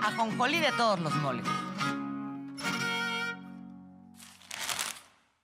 Ajonjolí de todos los moles.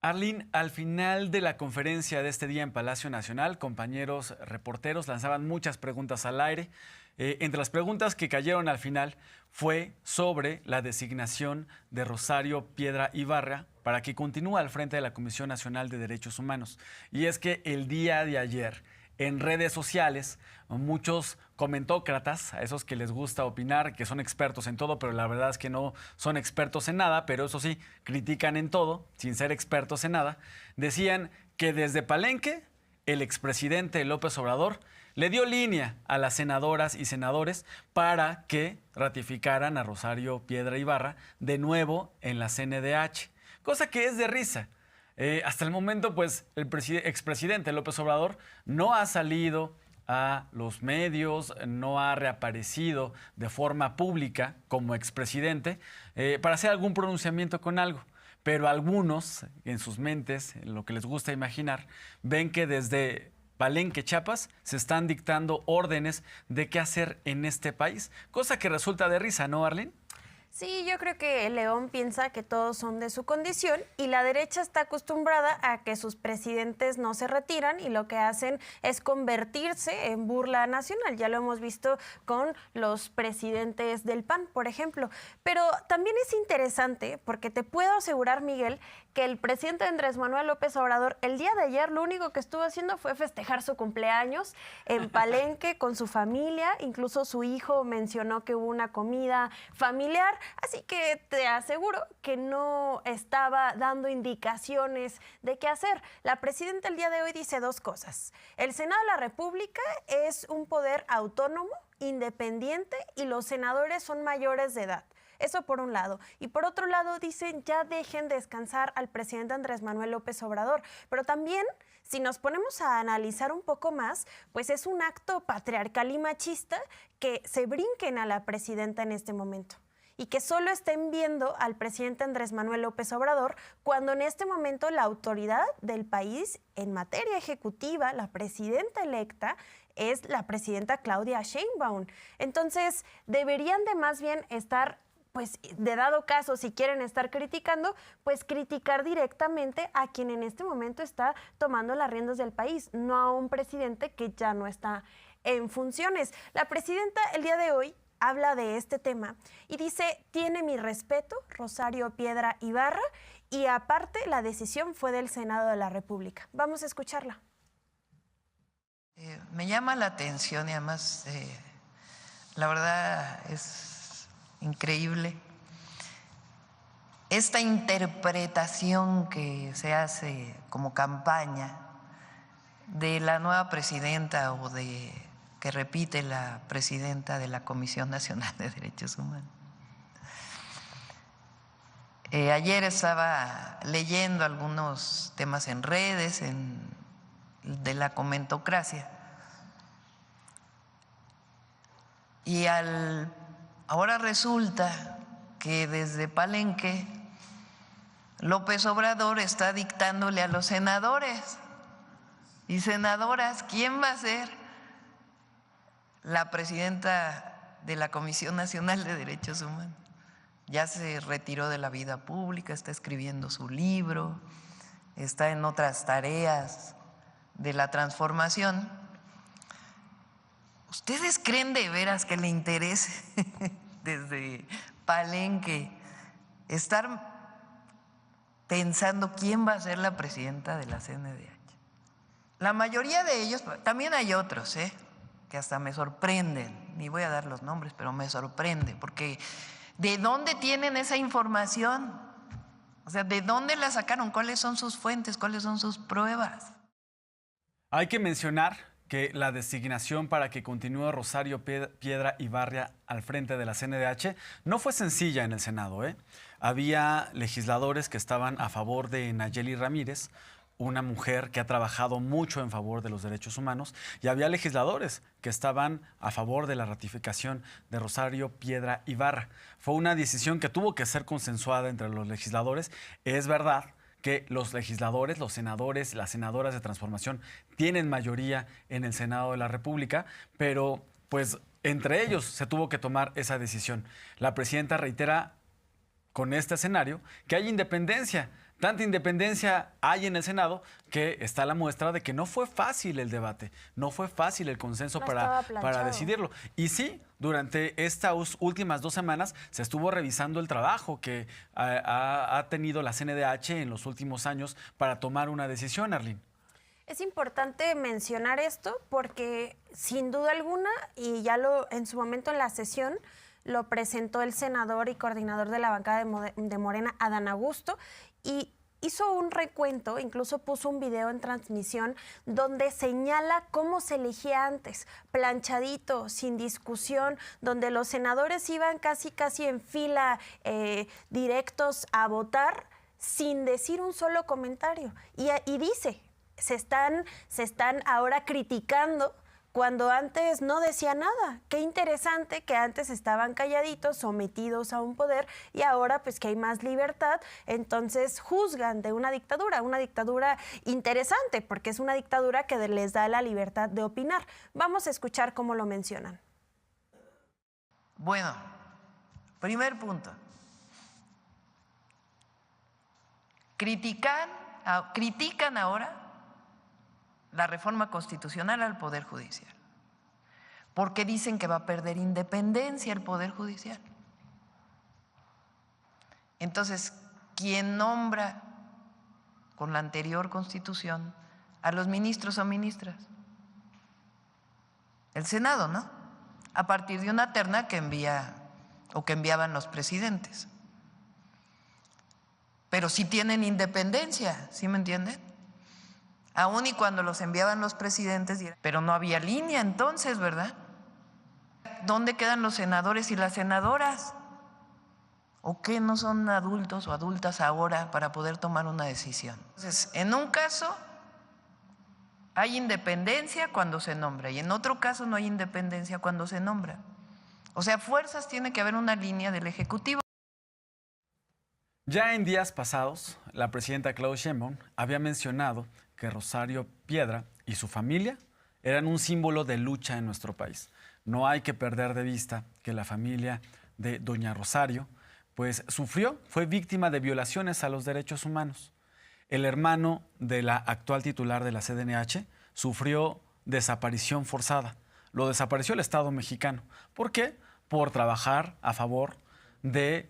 Arlene, al final de la conferencia de este día en Palacio Nacional, compañeros reporteros lanzaban muchas preguntas al aire. Entre las preguntas que cayeron al final fue sobre la designación de Rosario Piedra Ibarra para que continúe al frente de la Comisión Nacional de Derechos Humanos. Y es que el día de ayer, en redes sociales, muchos comentócratas, a esos que les gusta opinar, que son expertos en todo, pero la verdad es que no son expertos en nada, pero eso sí, critican en todo, sin ser expertos en nada, decían que desde Palenque, el expresidente López Obrador le dio línea a las senadoras y senadores para que ratificaran a Rosario Piedra Ibarra de nuevo en la CNDH, cosa que es de risa. Hasta el momento, pues, el expresidente López Obrador no ha salido a los medios, no ha reaparecido de forma pública como expresidente para hacer algún pronunciamiento con algo. Pero algunos, en sus mentes, en lo que les gusta imaginar, ven que desde Palenque, Chiapas, se están dictando órdenes de qué hacer en este país, cosa que resulta de risa, ¿no, Arlene? Sí, yo creo que el León piensa que todos son de su condición y la derecha está acostumbrada a que sus presidentes no se retiran y lo que hacen es convertirse en burla nacional. Ya lo hemos visto con los presidentes del PAN, por ejemplo. Pero también es interesante porque te puedo asegurar, Miguel, que el presidente Andrés Manuel López Obrador el día de ayer lo único que estuvo haciendo fue festejar su cumpleaños en Palenque con su familia. Incluso su hijo mencionó que hubo una comida familiar. Así que te aseguro que no estaba dando indicaciones de qué hacer. La presidenta el día de hoy dice dos cosas. El Senado de la República es un poder autónomo, independiente y los senadores son mayores de edad. Eso por un lado. Y por otro lado dicen ya dejen descansar al presidente Andrés Manuel López Obrador. Pero también, si nos ponemos a analizar un poco más, pues es un acto patriarcal y machista que se brinquen a la presidenta en este momento y que solo estén viendo al presidente Andrés Manuel López Obrador cuando en este momento la autoridad del país en materia ejecutiva, la presidenta electa, es la presidenta Claudia Sheinbaum. Entonces, deberían de más bien estar, pues, de dado caso, si quieren estar criticando, pues criticar directamente a quien en este momento está tomando las riendas del país, no a un presidente que ya no está en funciones. La presidenta el día de hoy habla de este tema y dice, tiene mi respeto, Rosario Piedra Ibarra, y aparte la decisión fue del Senado de la República. Vamos a escucharla. Me llama la atención y además, la verdad es increíble esta interpretación que se hace como campaña de la nueva presidenta o de que repite la presidenta de la Comisión Nacional de Derechos Humanos. Ayer estaba leyendo algunos temas en redes de la comentocracia y ahora resulta que desde Palenque López Obrador está dictándole a los senadores y senadoras quién va a ser la presidenta de la Comisión Nacional de Derechos Humanos. Ya se retiró de la vida pública, está escribiendo su libro, está en otras tareas de la transformación. ¿Ustedes creen de veras que le interese desde Palenque estar pensando quién va a ser la presidenta de la CNDH? La mayoría de ellos, también hay otros, que hasta me sorprenden, ni voy a dar los nombres, pero me sorprende, porque ¿de dónde tienen esa información? O sea, ¿de dónde la sacaron? ¿Cuáles son sus fuentes? ¿Cuáles son sus pruebas? Hay que mencionar que la designación para que continúe Rosario Piedra Ibarra al frente de la CNDH no fue sencilla en el Senado. Había legisladores que estaban a favor de Nayeli Ramírez, una mujer que ha trabajado mucho en favor de los derechos humanos, y había legisladores que estaban a favor de la ratificación de Rosario Piedra Ibarra. Fue una decisión que tuvo que ser consensuada entre los legisladores. Es verdad que los legisladores, los senadores, las senadoras de transformación tienen mayoría en el Senado de la República, pero pues entre ellos se tuvo que tomar esa decisión. La presidenta reitera con este escenario que hay independencia. Tanta independencia hay en el Senado que está la muestra de que no fue fácil el debate, no fue fácil el consenso para decidirlo. Y sí, durante estas últimas 2 semanas se estuvo revisando el trabajo que ha tenido la CNDH en los últimos años para tomar una decisión, Arlene. Es importante mencionar esto porque sin duda alguna, y ya en su momento en la sesión, lo presentó el senador y coordinador de la bancada de Morena, Adán Augusto, y hizo un recuento, incluso puso un video en transmisión donde señala cómo se elegía antes, planchadito, sin discusión, donde los senadores iban casi en fila directos a votar sin decir un solo comentario. Y dice, se están ahora criticando cuando antes no decía nada. Qué interesante que antes estaban calladitos, sometidos a un poder, y ahora pues que hay más libertad, entonces juzgan de una dictadura interesante, porque es una dictadura que les da la libertad de opinar. Vamos a escuchar cómo lo mencionan. Bueno, primer punto. Critican ahora la reforma constitucional al Poder Judicial, porque dicen que va a perder independencia el Poder Judicial. Entonces, ¿quién nombra con la anterior Constitución a los ministros o ministras? El Senado, ¿no? A partir de una terna que enviaban los presidentes. Pero sí tienen independencia, ¿sí me entienden? Aún y cuando los enviaban los presidentes, pero no había línea entonces, ¿verdad? ¿Dónde quedan los senadores y las senadoras? ¿O qué no son adultos o adultas ahora para poder tomar una decisión? Entonces, en un caso hay independencia cuando se nombra y en otro caso no hay independencia cuando se nombra. O sea, fuerzas tiene que haber una línea del Ejecutivo. Ya en días pasados, la presidenta Claudia Sheinbaum había mencionado que Rosario Piedra y su familia eran un símbolo de lucha en nuestro país. No hay que perder de vista que la familia de doña Rosario pues fue víctima de violaciones a los derechos humanos. El hermano de la actual titular de la CNDH sufrió desaparición forzada. Lo desapareció el Estado mexicano. ¿Por qué? Por trabajar a favor de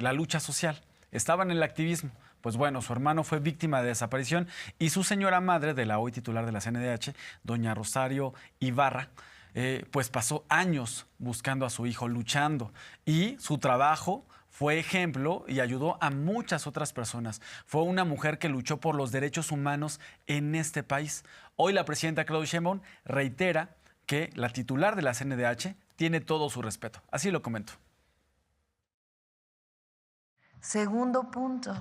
la lucha social. Estaban en el activismo. Pues bueno, su hermano fue víctima de desaparición y su señora madre de la hoy titular de la CNDH, doña Rosario Ibarra, pues pasó años buscando a su hijo, luchando, y su trabajo fue ejemplo y ayudó a muchas otras personas. Fue una mujer que luchó por los derechos humanos en este país. Hoy la presidenta Claudia Sheinbaum reitera que la titular de la CNDH tiene todo su respeto. Así lo comento. Segundo punto,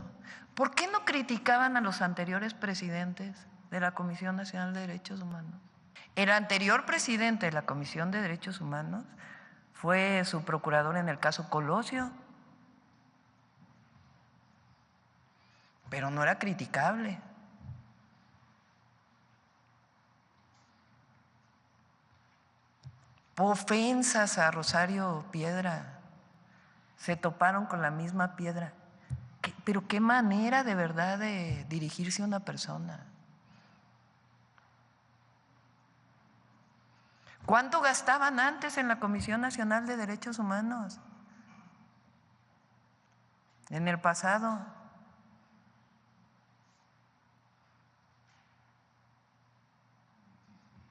¿por qué no criticaban a los anteriores presidentes de la Comisión Nacional de Derechos Humanos? El anterior presidente de la Comisión de Derechos Humanos fue su procurador en el caso Colosio, pero no era criticable. Ofensas a Rosario Piedra. Se toparon con la misma piedra. Pero qué manera de verdad de dirigirse a una persona. ¿Cuánto gastaban antes en la Comisión Nacional de Derechos Humanos? En el pasado.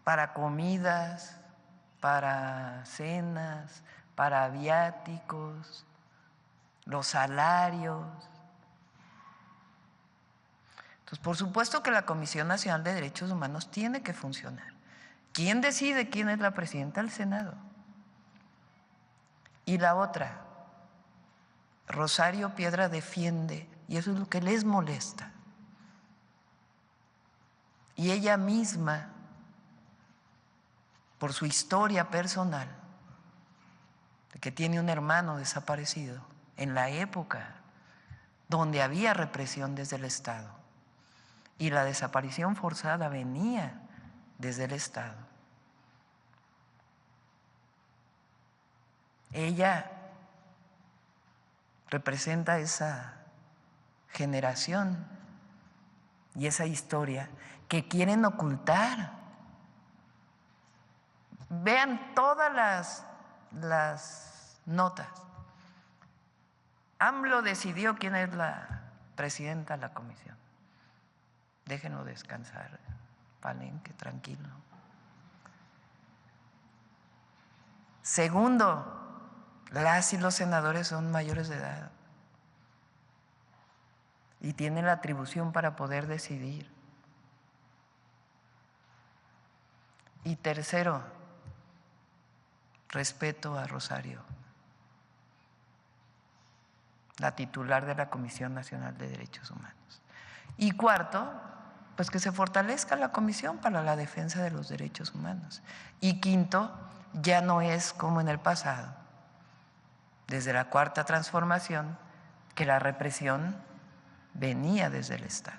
Para comidas, para cenas, para viáticos, los salarios. Entonces, por supuesto que la Comisión Nacional de Derechos Humanos tiene que funcionar. ¿Quién decide quién es la presidenta del Senado? Y la otra, Rosario Piedra defiende, y eso es lo que les molesta. Y ella misma, por su historia personal, de que tiene un hermano desaparecido en la época donde había represión desde el Estado y la desaparición forzada venía desde el Estado. Ella representa esa generación y esa historia que quieren ocultar. Vean todas las notas. AMLO decidió quién es la presidenta de la comisión. Déjenlo descansar, Palenque, tranquilo. Segundo, las y los senadores son mayores de edad y tienen la atribución para poder decidir. Y tercero, respeto a Rosario, la titular de la Comisión Nacional de Derechos Humanos. Y cuarto, pues que se fortalezca la Comisión para la Defensa de los Derechos Humanos. Y quinto, ya no es como en el pasado, desde la Cuarta Transformación, que la represión venía desde el Estado.